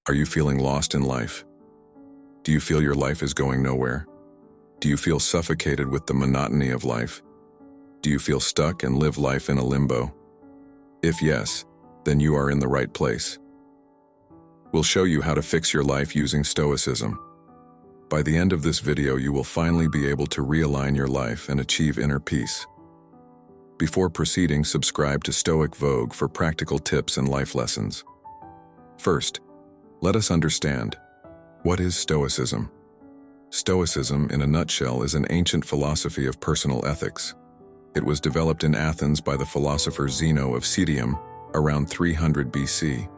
Are you feeling lost in life? Do you feel your life is going nowhere? Do you feel suffocated with the monotony of life? Do you feel stuck and live life in a limbo? If yes, then you are in the right place. We'll show you how to fix your life using Stoicism. By the end of this video, you will finally be able to realign your life and achieve inner peace. Before proceeding, subscribe to Stoic Vogue for practical tips and life lessons. First, let us understand, what is Stoicism? Stoicism, in a nutshell, is an ancient philosophy of personal ethics. It was developed in Athens by the philosopher Zeno of Citium around 300 BC.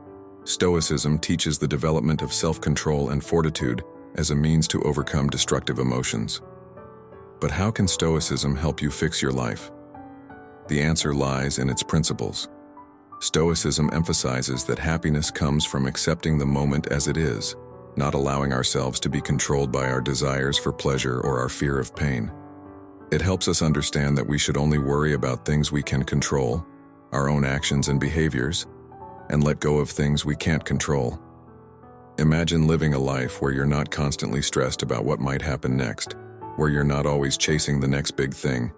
Stoicism teaches the development of self-control and fortitude as a means to overcome destructive emotions. But how can Stoicism help you fix your life? The answer lies in its principles. Stoicism emphasizes that happiness comes from accepting the moment as it is, not allowing ourselves to be controlled by our desires for pleasure or our fear of pain. It helps us understand that we should only worry about things we can control, our own actions and behaviors, and let go of things we can't control. Imagine living a life where you're not constantly stressed about what might happen next, where you're not always chasing the next big thing,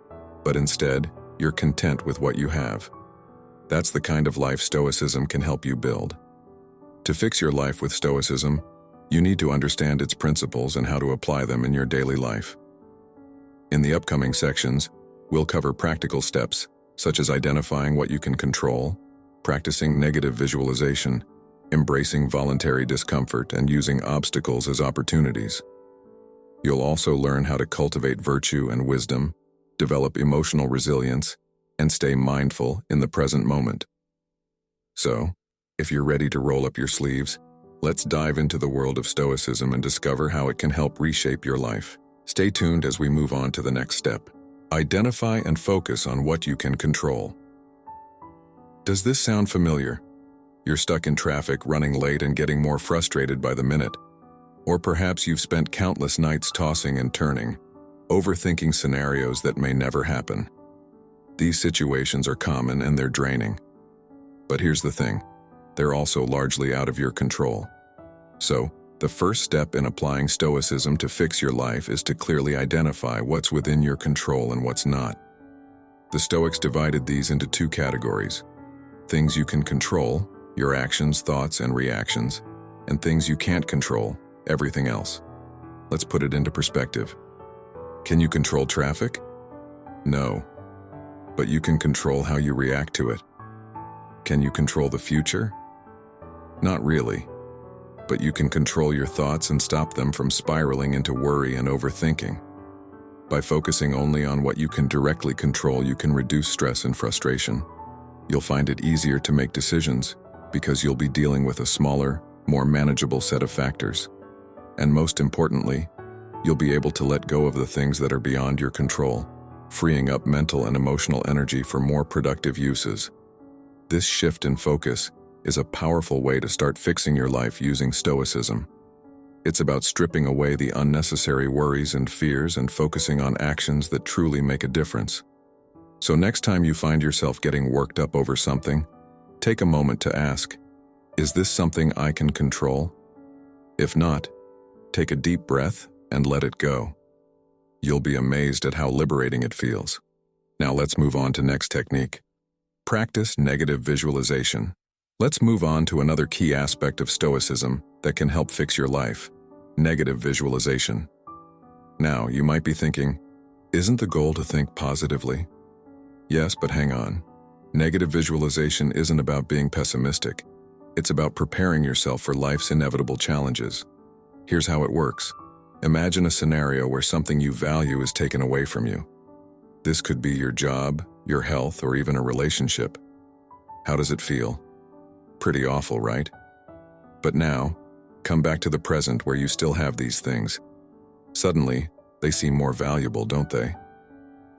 but instead, you're content with what you have. That's the kind of life Stoicism can help you build. To fix your life with Stoicism, you need to understand its principles and how to apply them in your daily life. In the upcoming sections, we'll cover practical steps, such as identifying what you can control, practicing negative visualization, embracing voluntary discomfort, and using obstacles as opportunities. You'll also learn how to cultivate virtue and wisdom, develop emotional resilience, and stay mindful in the present moment. So, if you're ready to roll up your sleeves, let's dive into the world of Stoicism and discover how it can help reshape your life. Stay tuned as we move on to the next step. Identify and focus on what you can control. Does this sound familiar? You're stuck in traffic, running late, and getting more frustrated by the minute. Or perhaps you've spent countless nights tossing and turning, overthinking scenarios that may never happen. These situations are common and they're draining. But here's the thing, they're also largely out of your control. So, the first step in applying Stoicism to fix your life is to clearly identify what's within your control and what's not. The Stoics divided these into two categories: things you can control, your actions, thoughts, and reactions, and things you can't control, everything else. Let's put it into perspective. Can you control traffic? No. But you can control how you react to it. Can you control the future? Not really. But you can control your thoughts and stop them from spiraling into worry and overthinking. By focusing only on what you can directly control, you can reduce stress and frustration. You'll find it easier to make decisions because you'll be dealing with a smaller, more manageable set of factors. And most importantly, you'll be able to let go of the things that are beyond your control, freeing up mental and emotional energy for more productive uses. This shift in focus is a powerful way to start fixing your life using Stoicism. It's about stripping away the unnecessary worries and fears and focusing on actions that truly make a difference. So next time you find yourself getting worked up over something, take a moment to ask, is this something I can control? If not, take a deep breath and let it go. You'll be amazed at how liberating it feels. Now let's move on to next technique. Practice negative visualization. Let's move on to another key aspect of Stoicism that can help fix your life: negative visualization. Now, you might be thinking, isn't the goal to think positively? Yes, but hang on. Negative visualization isn't about being pessimistic. It's about preparing yourself for life's inevitable challenges. Here's how it works. Imagine a scenario where something you value is taken away from you. This could be your job, your health, or even a relationship. How does it feel? Pretty awful, right? But now, come back to the present where you still have these things. Suddenly, they seem more valuable, don't they?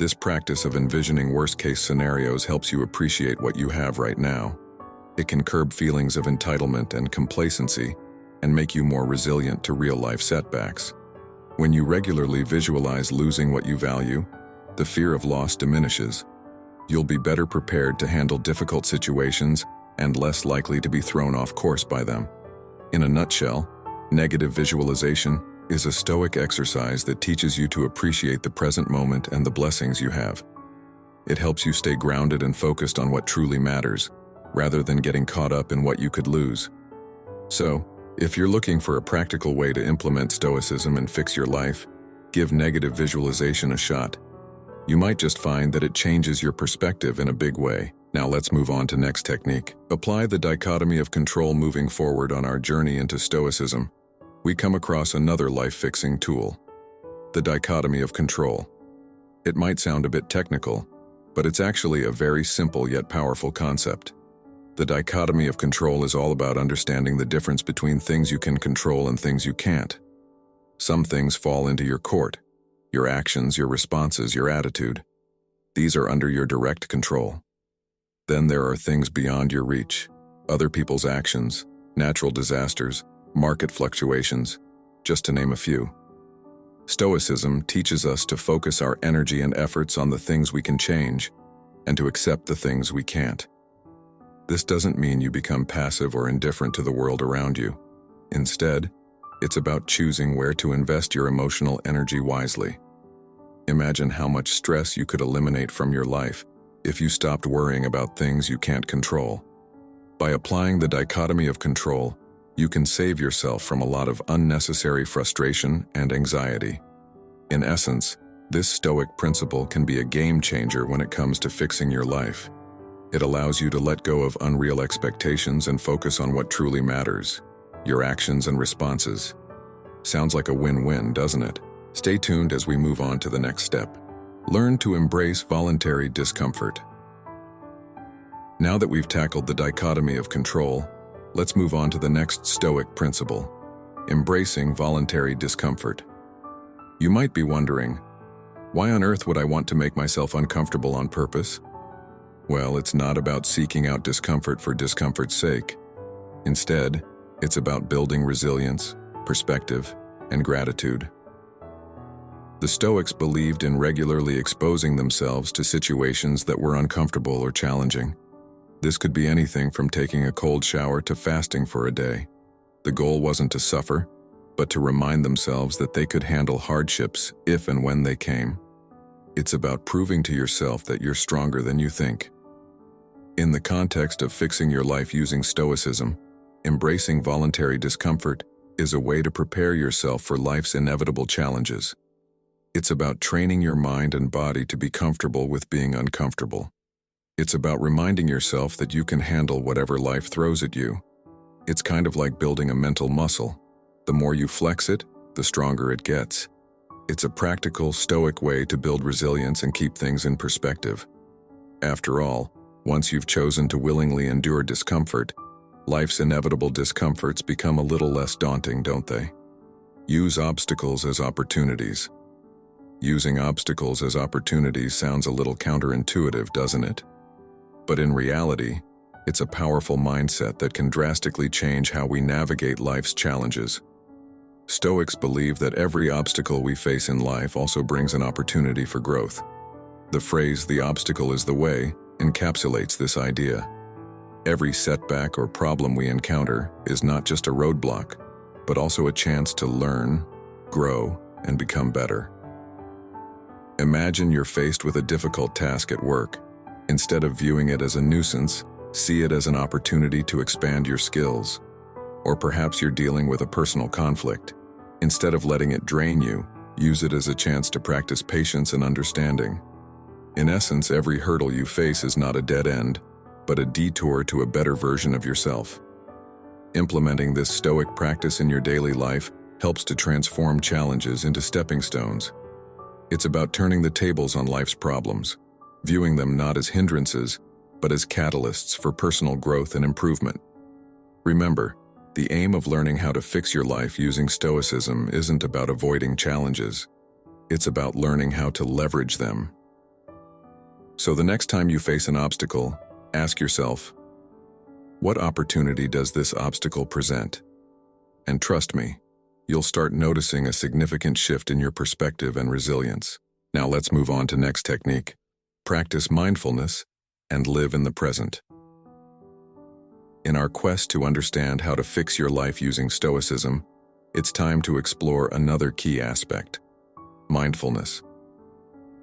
This practice of envisioning worst-case scenarios helps you appreciate what you have right now. It can curb feelings of entitlement and complacency and make you more resilient to real-life setbacks. When you regularly visualize losing what you value, the fear of loss diminishes. You'll be better prepared to handle difficult situations and less likely to be thrown off course by them. In a nutshell, negative visualization is a Stoic exercise that teaches you to appreciate the present moment and the blessings you have. It helps you stay grounded and focused on what truly matters, rather than getting caught up in what you could lose. So, if you're looking for a practical way to implement Stoicism and fix your life, give negative visualization a shot. You might just find that it changes your perspective in a big way. Now let's move on to next technique. Apply the dichotomy of control. Moving forward on our journey into Stoicism, we come across another life-fixing tool, the dichotomy of control. It might sound a bit technical, but it's actually a very simple yet powerful concept. The dichotomy of control is all about understanding the difference between things you can control and things you can't. Some things fall into your court, your actions, your responses, your attitude. These are under your direct control. Then there are things beyond your reach, other people's actions, natural disasters, market fluctuations, just to name a few. Stoicism teaches us to focus our energy and efforts on the things we can change and to accept the things we can't. This doesn't mean you become passive or indifferent to the world around you. Instead, it's about choosing where to invest your emotional energy wisely. Imagine how much stress you could eliminate from your life if you stopped worrying about things you can't control. By applying the dichotomy of control, you can save yourself from a lot of unnecessary frustration and anxiety. In essence, this Stoic principle can be a game changer when it comes to fixing your life. It allows you to let go of unreal expectations and focus on what truly matters, your actions and responses. Sounds like a win-win, doesn't it? Stay tuned as we move on to the next step. Learn to embrace voluntary discomfort. Now that we've tackled the dichotomy of control, let's move on to the next Stoic principle, embracing voluntary discomfort. You might be wondering, why on earth would I want to make myself uncomfortable on purpose? Well, it's not about seeking out discomfort for discomfort's sake. Instead, it's about building resilience, perspective, and gratitude. The Stoics believed in regularly exposing themselves to situations that were uncomfortable or challenging. This could be anything from taking a cold shower to fasting for a day. The goal wasn't to suffer, but to remind themselves that they could handle hardships if and when they came. It's about proving to yourself that you're stronger than you think. In the context of fixing your life using Stoicism, embracing voluntary discomfort is a way to prepare yourself for life's inevitable challenges. It's about training your mind and body to be comfortable with being uncomfortable. It's about reminding yourself that you can handle whatever life throws at you. It's kind of like building a mental muscle. The more you flex it, the stronger it gets. It's a practical, Stoic way to build resilience and keep things in perspective. After all, once you've chosen to willingly endure discomfort, life's inevitable discomforts become a little less daunting, don't they? Use obstacles as opportunities. Using obstacles as opportunities sounds a little counterintuitive, doesn't it? But in reality, it's a powerful mindset that can drastically change how we navigate life's challenges. Stoics believe that every obstacle we face in life also brings an opportunity for growth. The phrase, "the obstacle is the way," encapsulates this idea. Every setback or problem we encounter is not just a roadblock, but also a chance to learn, grow, and become better. Imagine you're faced with a difficult task at work. Instead of viewing it as a nuisance, see it as an opportunity to expand your skills. Or perhaps you're dealing with a personal conflict. Instead of letting it drain you, use it as a chance to practice patience and understanding. In essence, every hurdle you face is not a dead end, but a detour to a better version of yourself. Implementing this Stoic practice in your daily life helps to transform challenges into stepping stones. It's about turning the tables on life's problems, viewing them not as hindrances, but as catalysts for personal growth and improvement. Remember, the aim of learning how to fix your life using Stoicism isn't about avoiding challenges. It's about learning how to leverage them. So the next time you face an obstacle, ask yourself, what opportunity does this obstacle present? And trust me, you'll start noticing a significant shift in your perspective and resilience. Now let's move on to next technique. Practice mindfulness and live in the present. In our quest to understand how to fix your life using Stoicism, it's time to explore another key aspect: mindfulness.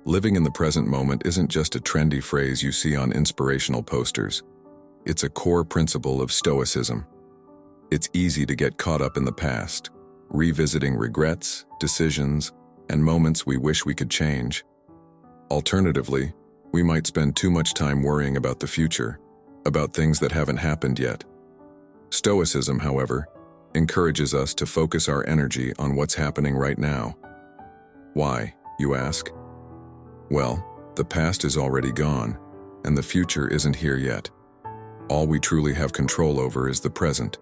Living in the present moment isn't just a trendy phrase you see on inspirational posters. It's a core principle of Stoicism. It's easy to get caught up in the past, revisiting regrets, decisions, and moments we wish we could change. Alternatively, we might spend too much time worrying about the future, about things that haven't happened yet. Stoicism, however, encourages us to focus our energy on what's happening right now. Why, you ask? Well, the past is already gone, and the future isn't here yet. All we truly have control over is the present.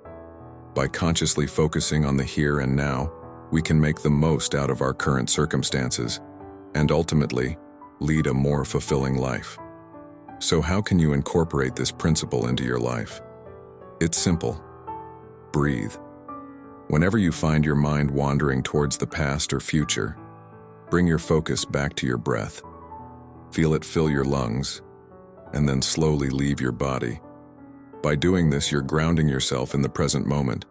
By consciously focusing on the here and now, we can make the most out of our current circumstances, and ultimately, lead a more fulfilling life. So how can you incorporate this principle into your life? It's simple. Breathe. Whenever you find your mind wandering towards the past or future, bring your focus back to your breath. Feel it fill your lungs, and then slowly leave your body. By doing this, you're grounding yourself in the present moment.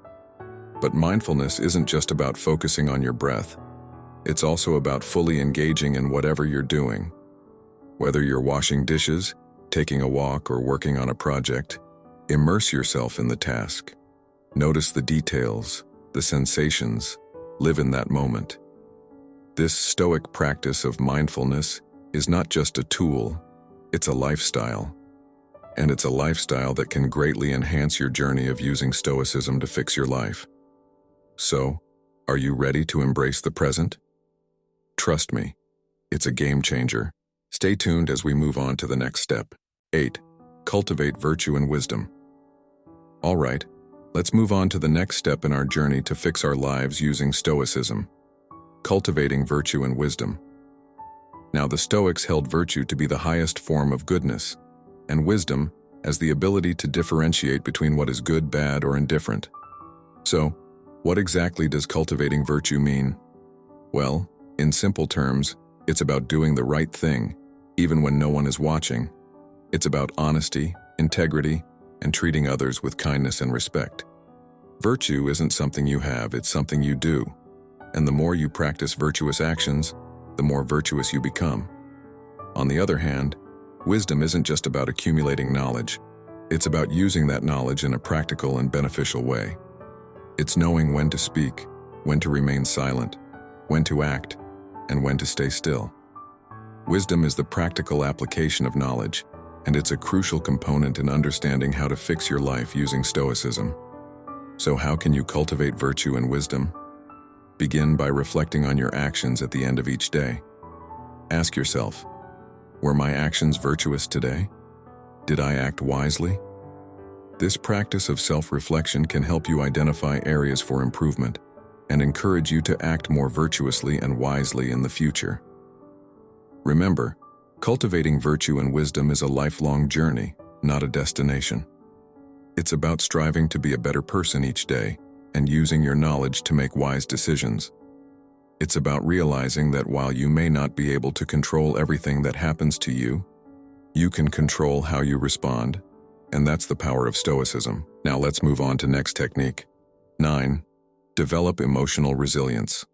But mindfulness isn't just about focusing on your breath. It's also about fully engaging in whatever you're doing. Whether you're washing dishes, taking a walk, or working on a project, immerse yourself in the task. Notice the details, the sensations, live in that moment. This Stoic practice of mindfulness is not just a tool, it's a lifestyle. And it's a lifestyle that can greatly enhance your journey of using Stoicism to fix your life. So, are you ready to embrace the present? Trust me, it's a game changer. Stay tuned as we move on to the next step. 8. Cultivate virtue and wisdom. All right, let's move on to the next step in our journey to fix our lives using Stoicism: cultivating virtue and wisdom. Now, the Stoics held virtue to be the highest form of goodness, and wisdom as the ability to differentiate between what is good, bad, or indifferent. So, what exactly does cultivating virtue mean? Well, in simple terms, it's about doing the right thing, even when no one is watching. It's about honesty, integrity, and treating others with kindness and respect. Virtue isn't something you have, it's something you do. And the more you practice virtuous actions, the more virtuous you become. On the other hand, wisdom isn't just about accumulating knowledge. It's about using that knowledge in a practical and beneficial way. It's knowing when to speak, when to remain silent, when to act, and when to stay still. Wisdom is the practical application of knowledge, and it's a crucial component in understanding how to fix your life using Stoicism. So how can you cultivate virtue and wisdom? Begin by reflecting on your actions at the end of each day. Ask yourself, were my actions virtuous today? Did I act wisely? This practice of self-reflection can help you identify areas for improvement and encourage you to act more virtuously and wisely in the future. Remember, cultivating virtue and wisdom is a lifelong journey, not a destination. It's about striving to be a better person each day and using your knowledge to make wise decisions. It's about realizing that while you may not be able to control everything that happens to you, you can control how you respond, and that's the power of Stoicism. Now let's move on to next technique. 9. Develop emotional resilience.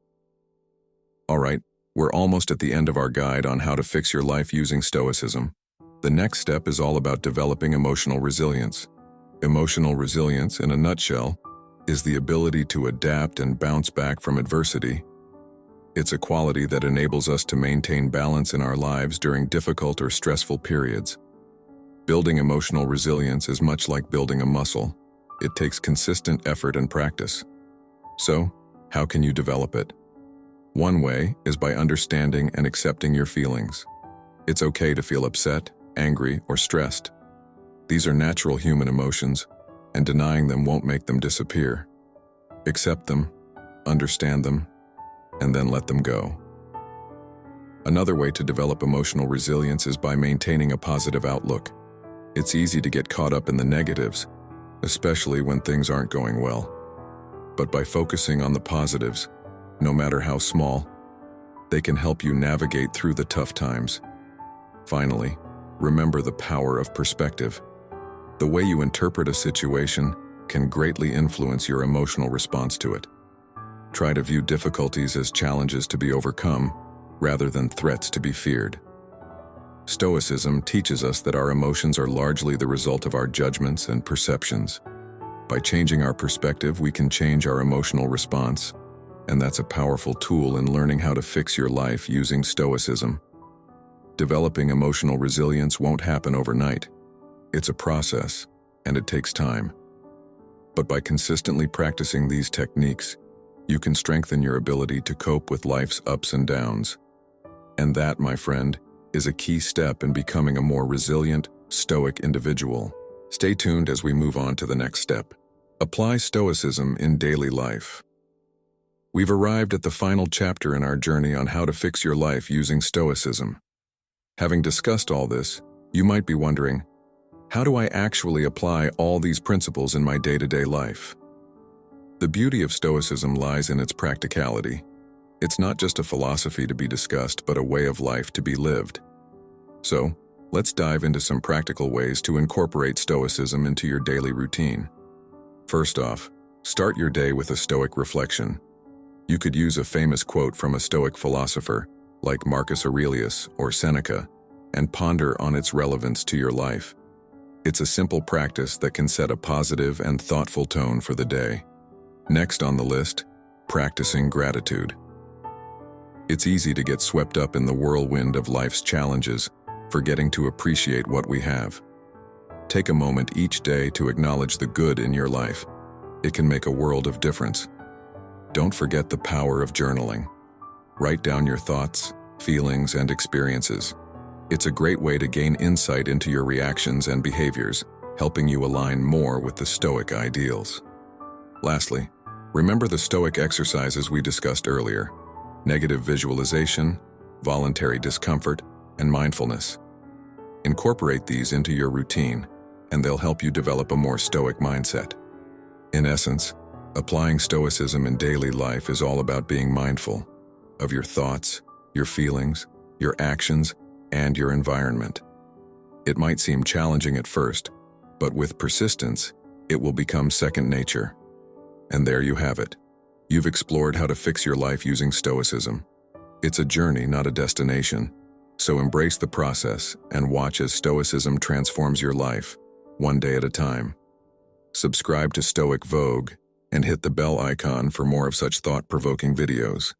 All right, we're almost at the end of our guide on how to fix your life using Stoicism. The next step is all about developing emotional resilience. Emotional resilience, in a nutshell, is the ability to adapt and bounce back from adversity. It's a quality that enables us to maintain balance in our lives during difficult or stressful periods. Building emotional resilience is much like building a muscle. It takes consistent effort and practice. So, how can you develop it? One way is by understanding and accepting your feelings. It's okay to feel upset, angry, or stressed. These are natural human emotions, and denying them won't make them disappear. Accept them, understand them, and then let them go. Another way to develop emotional resilience is by maintaining a positive outlook. It's easy to get caught up in the negatives, especially when things aren't going well. But by focusing on the positives, no matter how small, they can help you navigate through the tough times. Finally, remember the power of perspective. The way you interpret a situation can greatly influence your emotional response to it. Try to view difficulties as challenges to be overcome rather than threats to be feared. Stoicism teaches us that our emotions are largely the result of our judgments and perceptions. By changing our perspective, we can change our emotional response, and that's a powerful tool in learning how to fix your life using Stoicism. Developing emotional resilience won't happen overnight. It's a process, and it takes time. But by consistently practicing these techniques, you can strengthen your ability to cope with life's ups and downs. And that, my friend, is a key step in becoming a more resilient, Stoic individual. Stay tuned as we move on to the next step. Apply Stoicism in daily life. We've arrived at the final chapter in our journey on how to fix your life using Stoicism. Having discussed all this, you might be wondering, how do I actually apply all these principles in my day-to-day life? The beauty of Stoicism lies in its practicality. It's not just a philosophy to be discussed, but a way of life to be lived. So, let's dive into some practical ways to incorporate Stoicism into your daily routine. First off, start your day with a Stoic reflection. You could use a famous quote from a Stoic philosopher, like Marcus Aurelius or Seneca, and ponder on its relevance to your life. It's a simple practice that can set a positive and thoughtful tone for the day. Next on the list, practicing gratitude. It's easy to get swept up in the whirlwind of life's challenges, forgetting to appreciate what we have. Take a moment each day to acknowledge the good in your life. It can make a world of difference. Don't forget the power of journaling. Write down your thoughts, feelings, and experiences. It's a great way to gain insight into your reactions and behaviors, helping you align more with the Stoic ideals. Lastly, remember the Stoic exercises we discussed earlier: negative visualization, voluntary discomfort, and mindfulness. Incorporate these into your routine, and they'll help you develop a more Stoic mindset. In essence, applying Stoicism in daily life is all about being mindful of your thoughts, your feelings, your actions, and your environment. It might seem challenging at first, but with persistence, it will become second nature. And there you have it. You've explored how to fix your life using Stoicism. It's a journey, not a destination. So embrace the process and watch as Stoicism transforms your life, one day at a time. Subscribe to Stoic Vogue and hit the bell icon for more of such thought-provoking videos.